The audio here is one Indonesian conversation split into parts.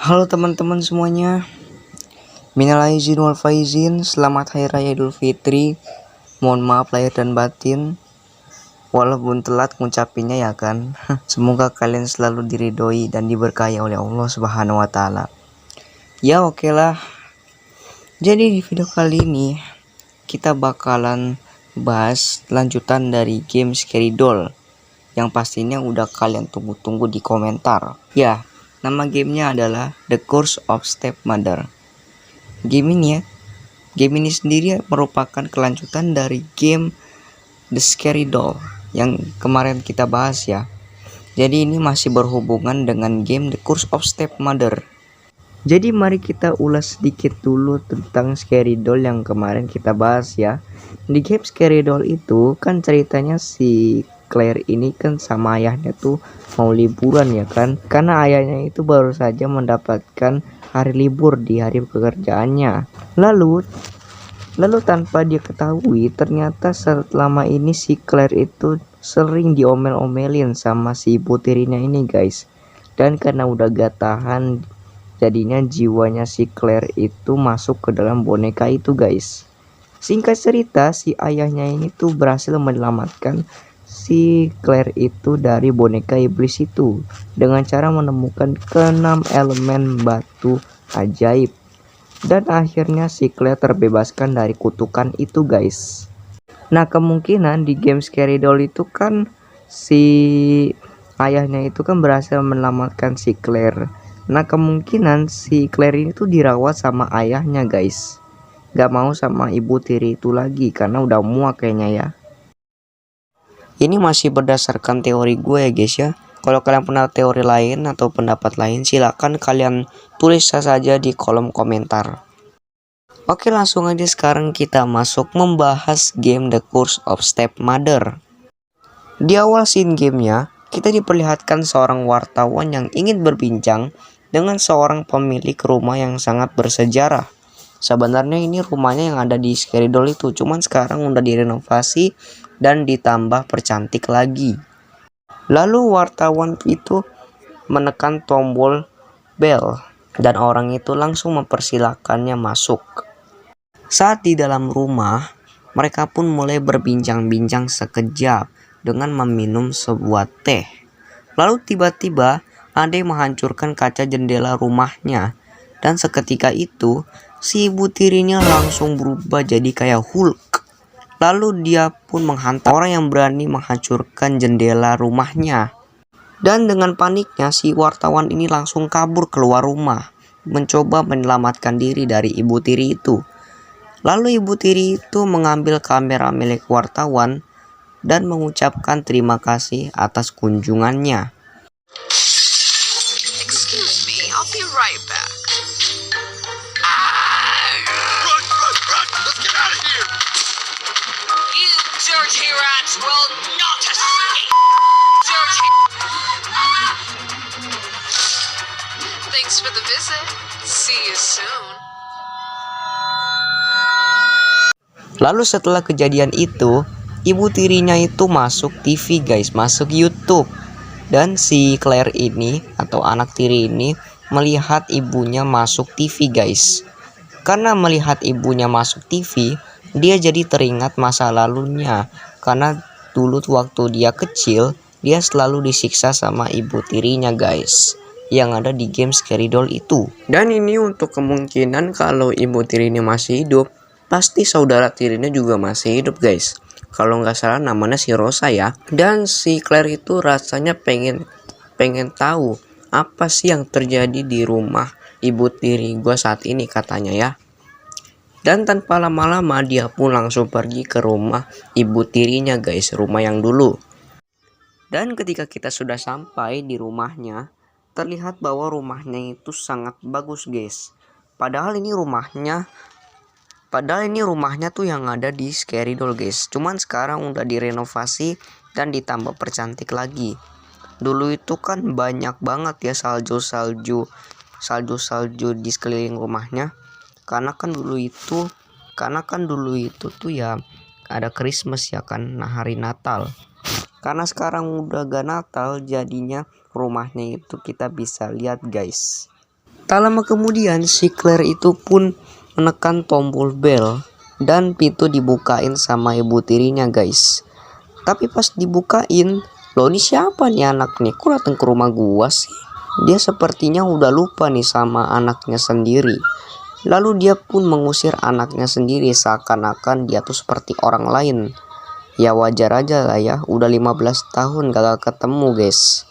Halo teman-teman semuanya, minal aizin wal faizin, selamat Hari Raya Idul Fitri. Mohon maaf lahir dan batin, walaupun telat ngucapinnya ya kan. Semoga kalian selalu diridhoi dan diberkahi oleh Allah Subhanahu wa Ta'ala. Ya oke lah. Jadi di video kali ini kita bakalan bahas lanjutan dari game Scary Doll yang pastinya udah kalian tunggu-tunggu di komentar. Ya, nama gamenya adalah The Curse of Stepmother. Game ini sendiri merupakan kelanjutan dari game The Scary Doll yang kemarin kita bahas ya. Jadi ini masih berhubungan dengan game The Curse of Stepmother. Jadi mari kita ulas sedikit dulu tentang Scary Doll yang kemarin kita bahas ya. Di game Scary Doll itu kan ceritanya si Claire ini kan sama ayahnya tuh mau liburan ya kan. Karena ayahnya itu baru saja mendapatkan hari libur di hari pekerjaannya. Lalu tanpa dia ketahui ternyata selama ini si Claire itu sering diomel-omelin sama si ibu tirinya ini guys. Dan karena udah gak tahan, jadinya jiwanya si Claire itu masuk ke dalam boneka itu guys. Singkat cerita, si ayahnya ini tuh berhasil menyelamatkan si Claire itu dari boneka iblis itu dengan cara menemukan keenam elemen batu ajaib. Dan akhirnya si Claire terbebaskan dari kutukan itu guys. Nah kemungkinan di game Scary Doll itu kan si ayahnya itu kan berhasil menyelamatkan si Claire. Nah kemungkinan si Claire ini tuh dirawat sama ayahnya guys. Gak mau sama ibu tiri itu lagi karena udah muak kayaknya ya. Ini masih berdasarkan teori gue ya guys ya. Kalau kalian punya teori lain atau pendapat lain silahkan kalian tulis saja di kolom komentar. Oke langsung aja sekarang kita masuk membahas game The Curse of Stepmother. Di awal scene gamenya kita diperlihatkan seorang wartawan yang ingin berbincang dengan seorang pemilik rumah yang sangat bersejarah. Sebenarnya ini rumahnya yang ada di Scary Doll itu, cuman sekarang udah direnovasi dan ditambah percantik lagi. Lalu wartawan itu menekan tombol bel dan orang itu langsung mempersilahkannya masuk. Saat di dalam rumah, mereka pun mulai berbincang-bincang sekejap dengan meminum sebuah teh. Lalu tiba-tiba ada yang menghancurkan kaca jendela rumahnya. Dan seketika itu si ibu tirinya langsung berubah jadi kayak Hulk. Lalu dia pun menghantam orang yang berani menghancurkan jendela rumahnya. Dan dengan paniknya si wartawan ini langsung kabur keluar rumah, mencoba menyelamatkan diri dari ibu tiri itu. Lalu ibu tiri itu mengambil kamera milik wartawan dan mengucapkan terima kasih atas kunjungannya. Excuse me, I'll be right back. Let's get out of here! You dirty rats will not escape! Dirty... Thanks for the visit. See you soon. Lalu setelah kejadian itu, ibu tirinya itu masuk TV guys, masuk YouTube. Dan si Claire ini atau anak tiri ini melihat ibunya masuk TV guys. Karena melihat ibunya masuk TV, dia jadi teringat masa lalunya. Karena dulu waktu dia kecil, dia selalu disiksa sama ibu tirinya guys, yang ada di game Scary Doll itu. Dan ini untuk kemungkinan kalau ibu tiri ini masih hidup, pasti saudara tirinya juga masih hidup guys. Kalau nggak salah namanya si Rosa ya. Dan si Claire itu rasanya pengen tahu apa sih yang terjadi di rumah ibu tiri gua saat ini katanya ya. Dan tanpa lama-lama dia pun langsung pergi ke rumah ibu tirinya guys, rumah yang dulu. Dan ketika kita sudah sampai di rumahnya, terlihat bahwa rumahnya itu sangat bagus guys. Padahal ini rumahnya tuh yang ada di Scary Doll guys. Cuman sekarang udah direnovasi dan ditambah percantik lagi. Dulu itu kan banyak banget ya salju di sekeliling rumahnya. Karena kan dulu itu tuh ya ada Christmas ya kan, nah hari Natal. Karena sekarang udah gak Natal, jadinya rumahnya itu kita bisa lihat guys. Tak lama kemudian si Claire itu pun menekan tombol bel dan pintu dibukain sama ibu tirinya guys. Tapi pas dibukain, loh ini siapa nih anak nih? Kok datang ke rumah gua sih? Dia sepertinya udah lupa nih sama anaknya sendiri. Lalu dia pun mengusir anaknya sendiri seakan-akan dia tuh seperti orang lain. Ya wajar aja lah ya, udah 15 tahun gak ketemu guys.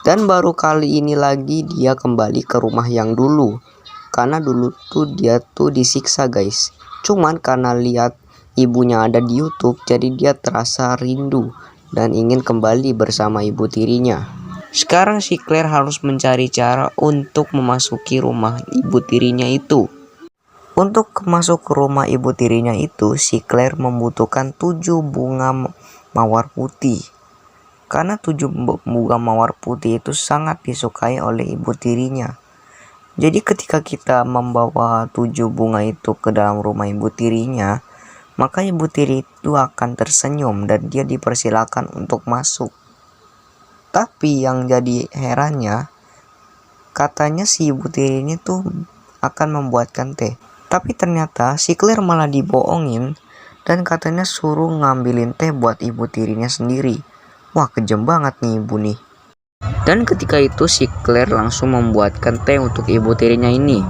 Dan baru kali ini lagi dia kembali ke rumah yang dulu. Karena dulu tuh dia tuh disiksa guys. Cuman karena lihat ibunya ada di YouTube, jadi dia terasa rindu dan ingin kembali bersama ibu tirinya. Sekarang si Claire harus mencari cara untuk memasuki rumah ibu tirinya itu. Untuk masuk ke rumah ibu tirinya itu, si Claire membutuhkan 7 bunga mawar putih. Karena 7 bunga mawar putih itu sangat disukai oleh ibu tirinya. Jadi ketika kita membawa 7 bunga itu ke dalam rumah ibu tirinya, maka ibu tiri itu akan tersenyum dan dia dipersilakan untuk masuk. Tapi yang jadi herannya, katanya si ibu tiri ini tuh akan membuatkan teh. Tapi ternyata si Claire malah dibohongin dan katanya suruh ngambilin teh buat ibu tirinya sendiri. Wah, kejam banget nih ibu nih. Dan ketika itu si Claire langsung membuatkan teh untuk ibu tirinya ini.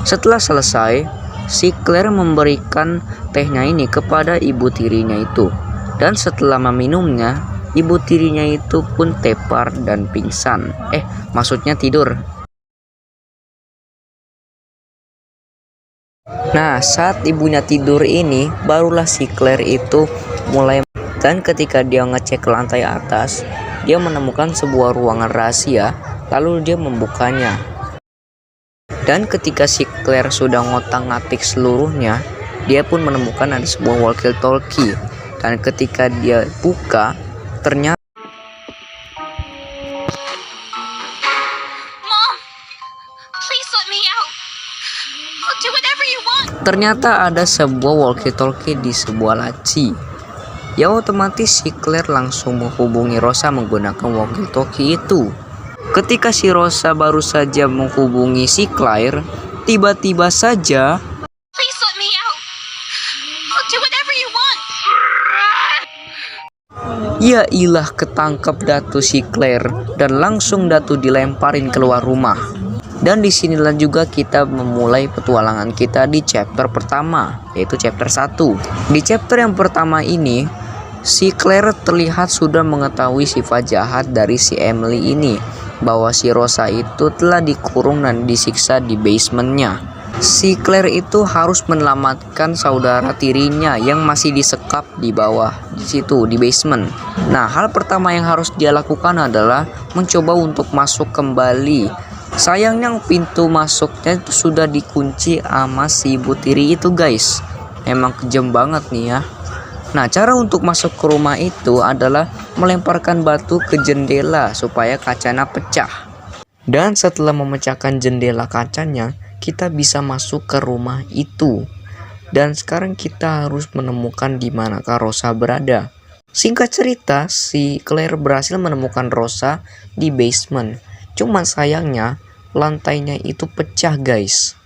Setelah selesai, si Claire memberikan tehnya ini kepada ibu tirinya itu. Dan setelah meminumnya, ibu tirinya itu pun tepar dan pingsan. Maksudnya tidur. Nah, saat ibunya tidur ini, barulah si Claire itu mulai. Dan ketika dia ngecek ke lantai atas, dia menemukan sebuah ruangan rahasia, lalu dia membukanya. Dan ketika si Claire sudah ngotak-ngatik seluruhnya, dia pun menemukan ada sebuah walkie-talkie. Dan ketika dia buka, ternyata Mom, please let me out. I'll do whatever you want. ternyata ada sebuah walkie-talkie di sebuah laci. Ya otomatis si Claire langsung menghubungi Rosa menggunakan walkie-talkie itu. Ketika si Rosa baru saja menghubungi si Claire, tiba-tiba saja Please let me out. I'll do whatever you want. ya ilah ketangkep datu si Claire dan langsung datu dilemparin keluar rumah. Dan disinilah juga kita memulai petualangan kita di chapter pertama, yaitu chapter 1. Di chapter yang pertama ini, si Claire terlihat sudah mengetahui sifat jahat dari si Emily ini, bahwa si Rosa itu telah dikurung dan disiksa di basementnya. Si Claire itu harus menyelamatkan saudara tirinya yang masih disekap di bawah di situ di basement. Nah, hal pertama yang harus dia lakukan adalah mencoba untuk masuk kembali. Sayangnya pintu masuknya itu sudah dikunci sama si ibu tiri itu guys. Emang kejam banget nih ya. Nah, cara untuk masuk ke rumah itu adalah melemparkan batu ke jendela supaya kacanya pecah. Dan setelah memecahkan jendela kacanya, kita bisa masuk ke rumah itu. Dan sekarang kita harus menemukan di manakah Rosa berada. Singkat cerita, si Claire berhasil menemukan Rosa di basement. Cuman sayangnya lantainya itu pecah guys.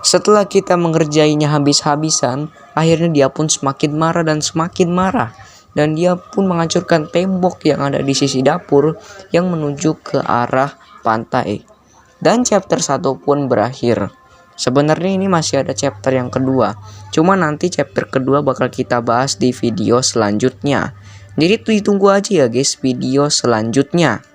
Setelah kita mengerjainya habis-habisan, akhirnya dia pun semakin marah dan semakin marah. Dan dia pun menghancurkan tembok yang ada di sisi dapur yang menuju ke arah pantai. Dan chapter 1 pun berakhir. Sebenarnya ini masih ada chapter yang kedua. Cuma nanti chapter kedua bakal kita bahas di video selanjutnya. Jadi ditunggu aja ya guys video selanjutnya.